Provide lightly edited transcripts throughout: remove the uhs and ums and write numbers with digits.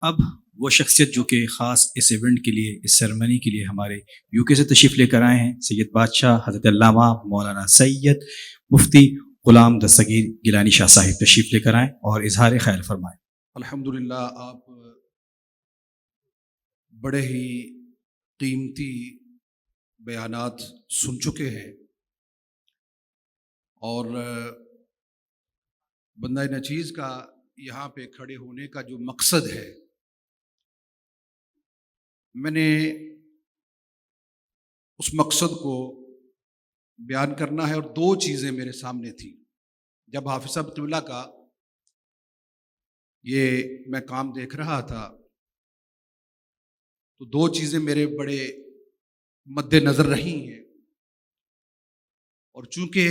اب وہ شخصیت جو کہ خاص اس ایونٹ کے لیے، اس سیرمنی کے لیے ہمارے یو کے سے تشریف لے کر آئے ہیں، سید بادشاہ حضرت علامہ مولانا سید مفتی غلام دستگیر گیلانی شاہ صاحب تشریف لے کر آئیں اور اظہار خیر فرمائیں۔ الحمدللہ آپ بڑے ہی قیمتی بیانات سن چکے ہیں، اور بندہ نچیز کا یہاں پہ کھڑے ہونے کا جو مقصد ہے، میں نے اس مقصد کو بیان کرنا ہے، اور دو چیزیں میرے سامنے تھیں جب حافظ صاحب قبلہ کا یہ میں کام دیکھ رہا تھا، تو دو چیزیں میرے بڑے مد نظر رہی ہیں، اور چونکہ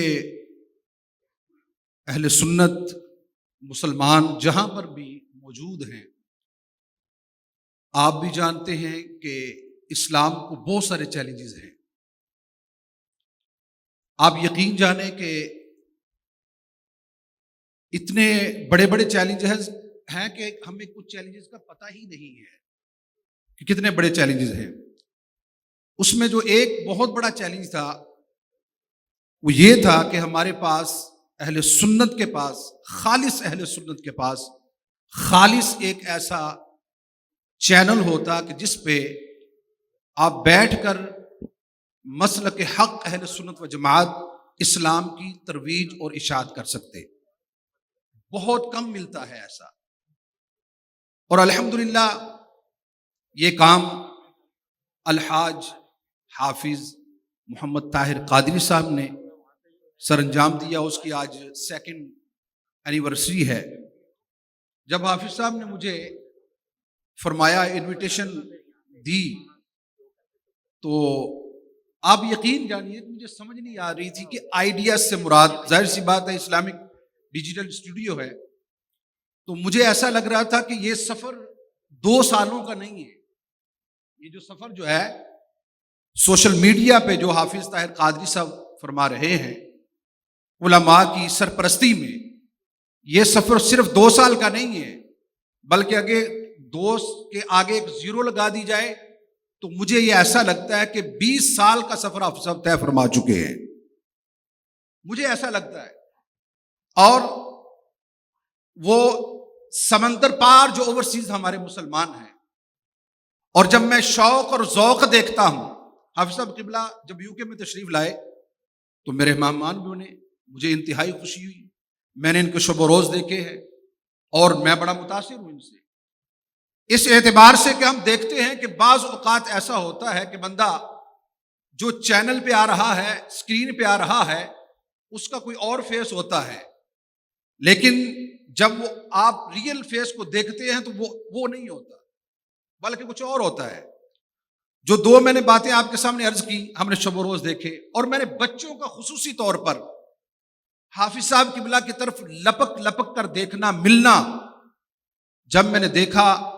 اہل سنت مسلمان جہاں پر بھی موجود ہیں، آپ بھی جانتے ہیں کہ اسلام کو بہت سارے چیلنجز ہیں۔ آپ یقین جانیں کہ اتنے بڑے بڑے چیلنجز ہیں کہ ہمیں کچھ چیلنجز کا پتہ ہی نہیں ہے کہ کتنے بڑے چیلنجز ہیں۔ اس میں جو ایک بہت بڑا چیلنج تھا وہ یہ تھا کہ ہمارے پاس اہل سنت کے پاس، خالص اہل سنت کے پاس خالص ایک ایسا چینل ہوتا کہ جس پہ آپ بیٹھ کر مسلک حق اہل سنت و جماعت اسلام کی ترویج اور اشاعت کر سکتے۔ بہت کم ملتا ہے ایسا، اور الحمدللہ یہ کام الحاج حافظ محمد طاہر قادری صاحب نے سر انجام دیا۔ اس کی آج 2nd اینیورسری ہے۔ جب حافظ صاحب نے مجھے فرمایا، انویٹیشن دی، تو آپ یقین جانیے کہ مجھے سمجھ نہیں آ رہی تھی کہ آئیڈیاز سے مراد، ظاہر سی بات ہے اسلامک ڈیجیٹل اسٹوڈیو ہے، تو مجھے ایسا لگ رہا تھا کہ یہ سفر 2 سالوں کا نہیں ہے۔ یہ جو سفر جو ہے سوشل میڈیا پہ جو حافظ طاہر قادری صاحب فرما رہے ہیں علماء کی سرپرستی میں، یہ سفر صرف 2 سال کا نہیں ہے، بلکہ اگر 2 کے آگے ایک 0 لگا دی جائے تو مجھے یہ ایسا لگتا ہے کہ 20 سال کا سفر حافظ صاحب طے فرما چکے ہیں، مجھے ایسا لگتا ہے۔ اور وہ سمندر پار جو اوورسیز ہمارے مسلمان ہیں، اور جب میں شوق اور ذوق دیکھتا ہوں، حافظ صاحب قبلہ جب یو کے میں تشریف لائے تو میرے مہمان بھی انہیں، مجھے انتہائی خوشی ہوئی، میں نے ان کے شب و روز دیکھے ہیں اور میں بڑا متاثر ہوں ان سے، اس اعتبار سے کہ ہم دیکھتے ہیں کہ بعض اوقات ایسا ہوتا ہے کہ بندہ جو چینل پہ آ رہا ہے، اسکرین پہ آ رہا ہے، اس کا کوئی اور فیس ہوتا ہے، لیکن جب وہ آپ ریئل فیس کو دیکھتے ہیں تو وہ نہیں ہوتا، بلکہ کچھ اور ہوتا ہے۔ جو 2 میں نے باتیں آپ کے سامنے عرض کی، ہم نے شب و روز دیکھے، اور میں نے بچوں کا خصوصی طور پر حافظ صاحب قبلہ کی طرف لپک لپک کر دیکھنا، ملنا، جب میں نے دیکھا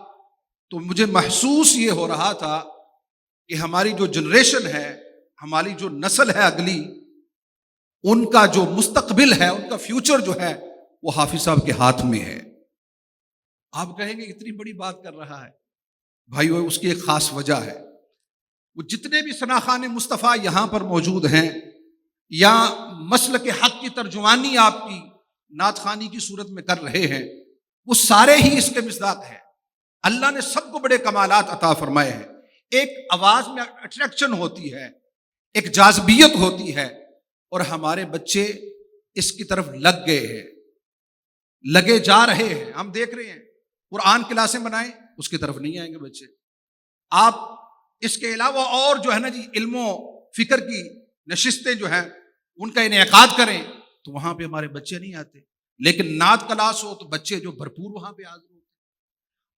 تو مجھے محسوس یہ ہو رہا تھا کہ ہماری جو جنریشن ہے، ہماری جو نسل ہے اگلی، ان کا جو مستقبل ہے، ان کا فیوچر جو ہے، وہ حافظ صاحب کے ہاتھ میں ہے۔ آپ کہیں گے اتنی بڑی بات کر رہا ہے، بھائیو اس کی ایک خاص وجہ ہے۔ وہ جتنے بھی ثناخان مصطفیٰ یہاں پر موجود ہیں، یا مسلک حق کی ترجمانی آپ کی نعت خوانی کی صورت میں کر رہے ہیں، وہ سارے ہی اس کے مصداق ہیں۔ اللہ نے سب کو بڑے کمالات عطا فرمائے ہیں۔ ایک آواز میں اٹریکشن ہوتی ہے، ایک جاذبیت ہوتی ہے، اور ہمارے بچے اس کی طرف لگ گئے ہیں، لگے جا رہے ہیں۔ ہم دیکھ رہے ہیں قرآن کلاسیں بنائیں، اس کی طرف نہیں آئیں گے بچے۔ آپ اس کے علاوہ اور جو ہے نا جی علم و فکر کی نشستیں جو ہیں ان کا انعقاد کریں تو وہاں پہ ہمارے بچے نہیں آتے، لیکن نعت کلاس ہو تو بچے جو بھرپور وہاں پہ حاضر ہوتے۔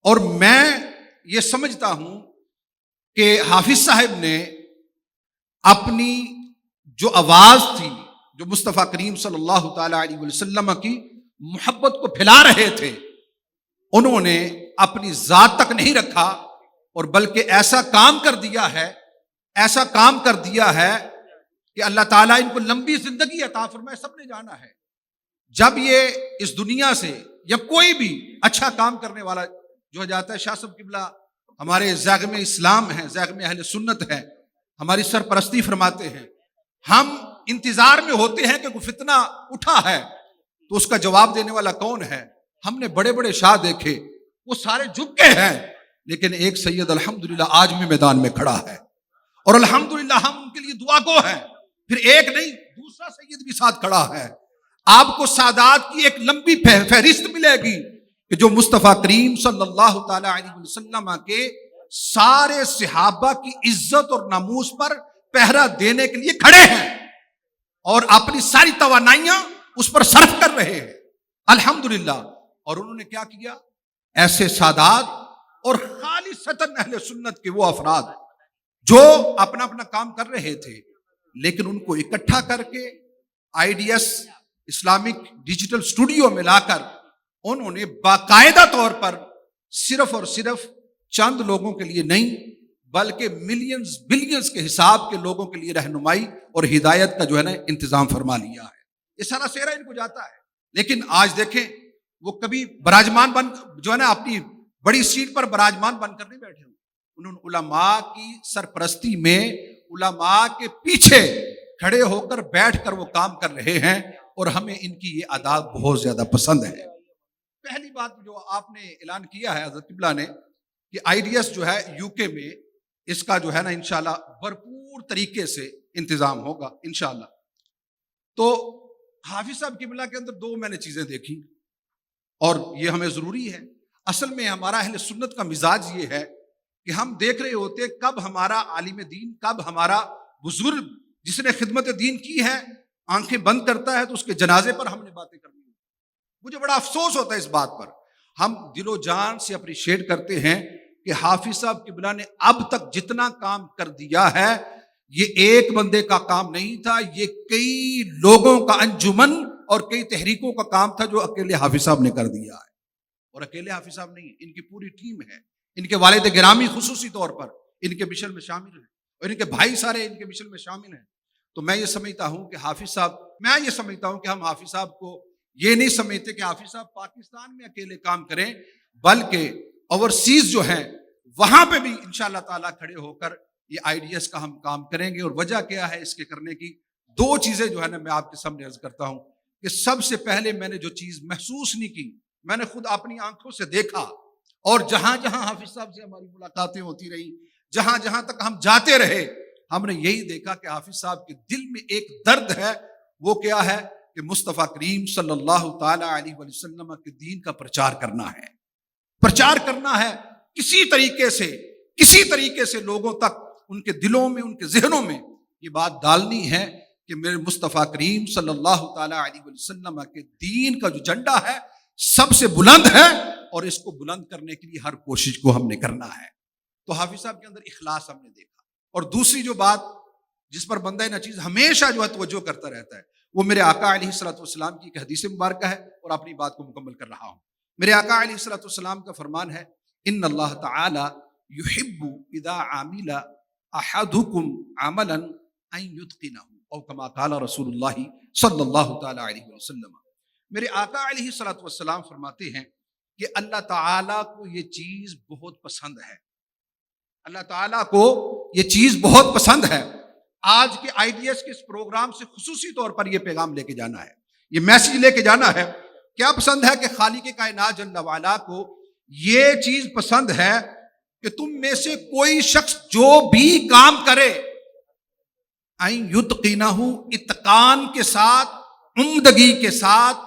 اور میں یہ سمجھتا ہوں کہ حافظ صاحب نے اپنی جو آواز تھی، جو مصطفیٰ کریم صلی اللہ تعالی علیہ وسلم کی محبت کو پھیلا رہے تھے، انہوں نے اپنی ذات تک نہیں رکھا، اور بلکہ ایسا کام کر دیا ہے، ایسا کام کر دیا ہے کہ اللہ تعالیٰ ان کو لمبی زندگی عطا فرمائے۔ سب نے جانا ہے جب یہ اس دنیا سے یا کوئی بھی اچھا کام کرنے والا جو جاتا ہے شاہ صاحب قبلہ ہمارے زاغم اسلام ہیں، زاغم اہل سنت ہے، ہماری سرپرستی فرماتے ہیں، ہم انتظار میں ہوتے ہیں کہ کوئی فتنہ اٹھا ہے تو اس کا جواب دینے والا کون ہے. ہم نے بڑے بڑے شاہ دیکھے، وہ سارے جھک کے ہیں، لیکن ایک سید الحمدللہ آج بھی میدان میں کھڑا ہے، اور الحمدللہ ہم ان کے لیے دعا گو ہیں. پھر ایک نہیں دوسرا سید بھی ساتھ کھڑا ہے. آپ کو سادات کی ایک لمبی فہرست ملے گی کہ جو مصطفیٰ کریم صلی اللہ تعالی علیہ وسلم کے سارے صحابہ کی عزت اور ناموس پر پہرا دینے کے لیے کھڑے ہیں اور اپنی ساری توانائیاں اس پر صرف کر رہے ہیں الحمدللہ. اور انہوں نے کیا کیا؟ ایسے سادات اور خالصتاً اہل سنت کے وہ افراد جو اپنا اپنا کام کر رہے تھے، لیکن ان کو اکٹھا کر کے IDS اسلامک ڈیجیٹل اسٹوڈیو میں لا کر انہوں نے باقاعدہ طور پر صرف اور صرف چند لوگوں کے لیے نہیں بلکہ ملینز بلینز کے حساب کے لوگوں کے لیے رہنمائی اور ہدایت کا جو ہے نا انتظام فرما لیا ہے. یہ سارا سہرا ان کو جاتا ہے. لیکن آج دیکھیں وہ کبھی براجمان بن جو ہے نا اپنی بڑی سیٹ پر براجمان بن کر نہیں بیٹھے ہوئے. انہوں نے علماء کی سرپرستی میں علماء کے پیچھے کھڑے ہو کر بیٹھ کر وہ کام کر رہے ہیں، اور ہمیں ان کی یہ عادات بہت زیادہ پسند ہے. پہلی بات جو آپ نے اعلان کیا ہے حضرت قبلہ نے کہ IDS جو ہے UK میں اس کا جو ہے نا انشاءاللہ بھرپور طریقے سے انتظام ہوگا انشاءاللہ. تو حافظ صاحب قبلہ کے اندر دو میں نے چیزیں دیکھی اور یہ ہمیں ضروری ہے. اصل میں ہمارا اہل سنت کا مزاج یہ ہے کہ ہم دیکھ رہے ہوتے کب ہمارا عالم دین، کب ہمارا بزرگ جس نے خدمت دین کی ہے آنکھیں بند کرتا ہے تو اس کے جنازے پر ہم نے باتیں کرنی. مجھے بڑا افسوس ہوتا ہے اس بات پر. ہم دل و جان سے اپریشیٹ کرتے ہیں کہ حافظ صاحب قبلہ نے اب تک جتنا کام کر دیا ہے یہ ایک بندے کا کام نہیں تھا، یہ کئی لوگوں کا انجمن اور کئی تحریکوں کا کام تھا جو اکیلے حافظ صاحب نے کر دیا ہے. اور اکیلے حافظ صاحب نہیں، ان کی پوری ٹیم ہے. ان کے والد گرامی خصوصی طور پر ان کے مشن میں شامل ہیں اور ان کے بھائی سارے ان کے مشن میں شامل ہیں. تو میں یہ سمجھتا ہوں کہ ہم حافظ صاحب کو یہ نہیں سمجھتے کہ حافظ صاحب پاکستان میں اکیلے کام کریں، بلکہ اوورسیز جو ہیں وہاں پہ بھی انشاءاللہ تعالیٰ کھڑے ہو کر یہ IDS کا ہم کام کریں گے. اور وجہ کیا ہے اس کے کرنے کی؟ دو چیزیں جو ہے نا میں آپ کے سامنے عرض کرتا ہوں کہ سب سے پہلے میں نے جو چیز محسوس نہیں کی، میں نے خود اپنی آنکھوں سے دیکھا، اور جہاں جہاں حافظ صاحب سے ہماری ملاقاتیں ہوتی رہی، جہاں جہاں تک ہم جاتے رہے، ہم نے یہی دیکھا کہ حافظ صاحب کے دل میں ایک درد ہے. وہ کیا ہے؟ کہ مصطفیٰ کریم صلی اللہ تعالی علیہ وسلم کے دین کا پرچار کرنا ہے کسی طریقے سے لوگوں تک، ان کے دلوں میں، ان کے ذہنوں میں یہ بات ڈالنی ہے کہ میرے مصطفیٰ کریم صلی اللہ تعالی علیہ وسلم کے دین کا جو جھنڈا ہے سب سے بلند ہے، اور اس کو بلند کرنے کے لیے ہر کوشش کو ہم نے کرنا ہے. تو حافظ صاحب کے اندر اخلاص ہم نے دیکھا. اور دوسری جو بات جس پر بندہ نچیز ہمیشہ جو ہے توجہ کرتا رہتا ہے وہ میرے آقا علیہ الصلوۃ والسلام کی ایک حدیث مبارکہ ہے، اور اپنی بات کو مکمل کر رہا ہوں. میرے آقا علیہ الصلوۃ والسلام کا فرمان ہے، ان اللہ تعالی یحب اذا عمل احدکم عملا ان یتقنہ، او کما قال رسول اللہ صلی اللہ تعالی علیہ وسلم. میرے آقا علیہ الصلوۃ والسلام فرماتے ہیں کہ اللہ تعالیٰ کو یہ چیز بہت پسند ہے. اللہ تعالیٰ کو یہ چیز بہت پسند ہے. آج کے IDS کے اس پروگرام سے خصوصی طور پر یہ پیغام لے کے جانا ہے، یہ میسج لے کے جانا ہے. کیا پسند ہے؟ کہ خالق کائنات جل وعلا کو یہ چیز پسند ہے کہ تم میں سے کوئی شخص جو بھی کام کرے این یتقنہ، اتقان کے ساتھ، عمدگی کے ساتھ،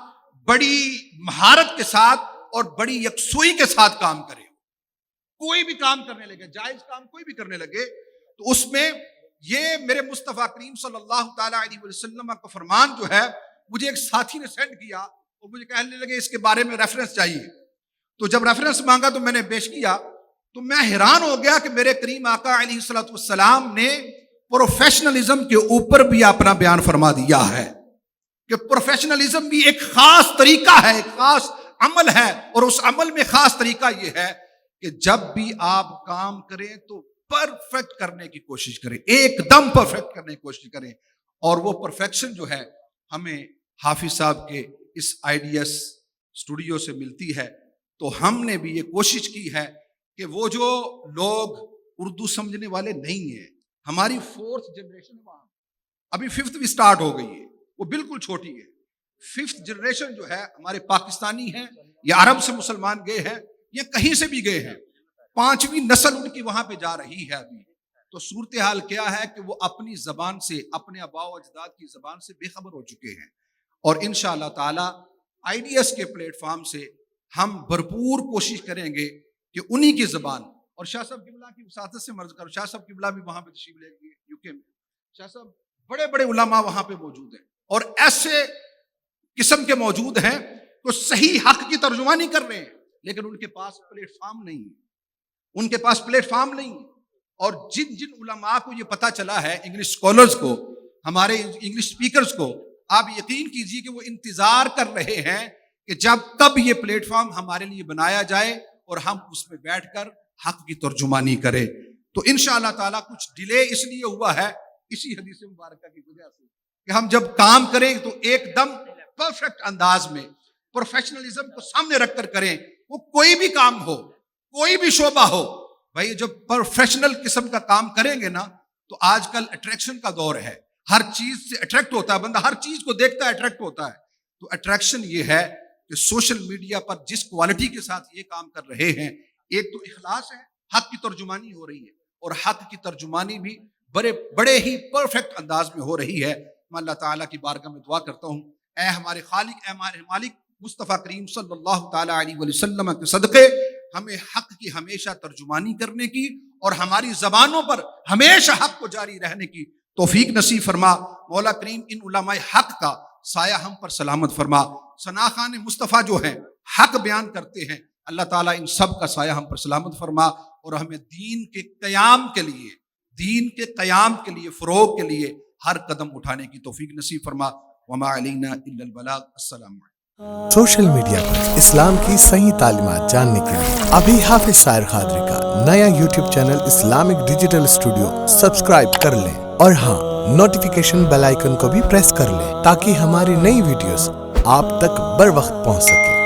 بڑی مہارت کے ساتھ اور بڑی یکسوئی کے ساتھ کام کرے. کوئی بھی کام کرنے لگے، جائز کام کوئی بھی کرنے لگے، تو اس میں یہ میرے مصطفیٰ کریم صلی اللہ تعالی علیہ وسلم کا فرمان جو ہے مجھے ایک ساتھی نے سینڈ کیا اور مجھے کہنے لگے اس کے بارے میں ریفرنس چاہیے. تو جب ریفرنس مانگا تو میں نے پیش کیا، تو میں حیران ہو گیا کہ میرے کریم آقا علیہ الصلوۃ والسلام نے پروفیشنلزم کے اوپر بھی اپنا بیان فرما دیا ہے کہ پروفیشنلزم بھی ایک خاص طریقہ ہے، ایک خاص عمل ہے، اور اس عمل میں خاص طریقہ یہ ہے کہ جب بھی آپ کام کریں تو پرفیکٹ کرنے کی کوشش کریں، ایک دم پرفیکٹ کرنے کی کوشش کریں. اور وہ پرفیکشن جو ہے ہمیں حافظ صاحب کے اس IDS اسٹوڈیو سے ملتی ہے. تو ہم نے بھی یہ کوشش کی ہے کہ وہ جو لوگ اردو سمجھنے والے نہیں ہیں، ہماری 4th جنریشن وہاں ابھی 5th بھی سٹارٹ ہو گئی ہے، وہ بالکل چھوٹی ہے. 5th جنریشن جو ہے ہمارے پاکستانی ہیں یا عرب سے مسلمان گئے ہیں یا کہیں سے بھی گئے ہیں، 5ویں نسل ان کی وہاں پہ جا رہی ہے ابھی. تو صورتحال کیا ہے کہ وہ اپنی زبان سے، اپنے آباء و اجداد کی زبان سے بے خبر ہو چکے ہیں. اور انشاءاللہ تعالی آئیڈیاز کے پلیٹ فارم سے ہم بھرپور کوشش کریں گے کہ انہی کی زبان، اور شاہ صاحب قبلہ کی وساطت سے مرض کرو، شاہ صاحب قبلہ بھی وہاں پہ تشریف لے گئے یو کے میں، شاہ صاحب بڑے بڑے علماء وہاں پہ موجود ہیں اور ایسے قسم کے موجود ہیں تو صحیح حق کی ترجمانی کر رہے ہیں، لیکن ان کے پاس پلیٹ فارم نہیں، ان کے پاس پلیٹ فارم نہیں. اور جن جن علماء کو یہ پتا چلا ہے، انگلش اسکالرز کو، ہمارے انگلش اسپیکرز کو، آپ یقین کیجئے کہ وہ انتظار کر رہے ہیں کہ جب کب یہ پلیٹ فارم ہمارے لیے بنایا جائے اور ہم اس میں بیٹھ کر حق کی ترجمانی کریں. تو انشاءاللہ تعالیٰ کچھ ڈیلے اس لیے ہوا ہے اسی حدیث مبارکہ کی وجہ سے کہ ہم جب کام کریں تو ایک دم پرفیکٹ انداز میں پروفیشنلزم کو سامنے رکھ کر کریں. وہ کوئی بھی کام ہو، کوئی بھی شعبہ ہو، بھائی جب پروفیشنل قسم کا کام کریں گے نا تو آج کل اٹریکشن کا دور ہے، ہر چیز سے اٹریکٹ ہوتا ہے بندہ، ہر چیز کو دیکھتا ہے اٹریکٹ ہوتا ہے. تو اٹریکشن یہ ہے کہ سوشل میڈیا پر جس کوالٹی کے ساتھ یہ کام کر رہے ہیں، ایک تو اخلاص ہے، حق کی ترجمانی ہو رہی ہے اور حق کی ترجمانی بھی بڑے ہی پرفیکٹ انداز میں ہو رہی ہے. میں اللہ تعالیٰ کی بارگاہ میں دعا کرتا ہوں، اے ہمارے خالق، اے ہمارے مالک، مصطفیٰ کریم صلی اللہ تعالیٰ علیہ وسلم کے صدقے ہمیں حق کی ہمیشہ ترجمانی کرنے کی اور ہماری زبانوں پر ہمیشہ حق کو جاری رہنے کی توفیق نصیب فرما. مولا کریم ان علماء حق کا سایہ ہم پر سلامت فرما. ثناخان مصطفیٰ جو ہیں حق بیان کرتے ہیں، اللہ تعالیٰ ان سب کا سایہ ہم پر سلامت فرما اور ہمیں دین کے قیام کے لیے فروغ کے لیے ہر قدم اٹھانے کی توفیق نصیب فرما. وما علینا الا البلاغ. السلام علیکم. سوشل میڈیا پر اسلام کی صحیح تعلیمات جاننے کے لیے ابھی حافظ سائر قادری کا نیا YouTube channel Islamic digital studio subscribe کر لیں اور ہاں نوٹیفیکیشن بیل آئیکن کو بھی پریس کر لیں تاکہ ہماری نئی ویڈیوز آپ تک بر وقت پہنچ سکے.